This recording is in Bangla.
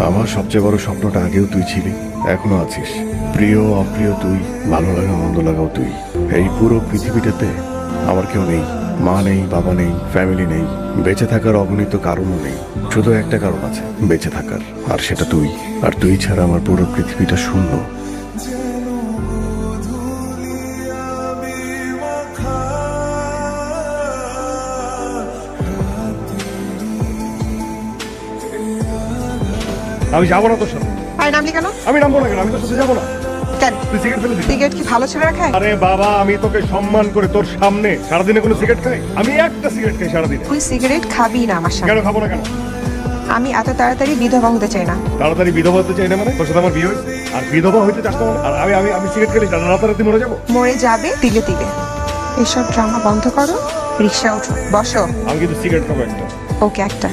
আমার সবচেয়ে বড় স্বপ্নটা আগেও তুই ছিলি, এখনো আছিস। প্রিয় অপ্রিয় তুই, ভালো লাগা মন্দ লাগাও তুই। এই পুরো পৃথিবীটাতে আমার কেউ নেই, মা নেই, বাবা নেই, ফ্যামিলি নেই, বেঁচে থাকার অগণিত কারণও নেই। শুধু একটা কারণ আছে বেঁচে থাকার, আর সেটা তুই। আর তুই ছাড়া আমার পুরো পৃথিবীটা শূন্য। আমি যাবো না তোর সাথে। আরে নামলি কেন? আমি নামবো না কেন? আমি তোর সাথে যাবো না। কেন? তুই সিগারেট ফেলে দিবি? সিগারেট কি ভালো ছেলেরা খায়? আরে বাবা, আমি তোকে সম্মান করে তোর সামনে সারাদিনে কোনো সিগারেট খাই? আমি একটা সিগারেট খাই সারাদিনে। তুই সিগারেট খাবি না আমার সাথে। কেন খাবো না কেন? আমি এত তাড়াতাড়ি বিধবা হতে চাই না। তাড়াতাড়ি বিধবা হতে চাই না মানে? তোর সাথে আমার বিয়ে হয়েছে আর বিধবা হইতে চাস না মানে? আর আমি সিগারেট খেলে রাতারাতি মরে যাবো? মরে যাবে তিলে তিলে। এসব ড্রামা বন্ধ করো, রিক্সা ওঠো, বসো। আমি কিন্তু সিগারেট খাবো একটা। ওকে একটা।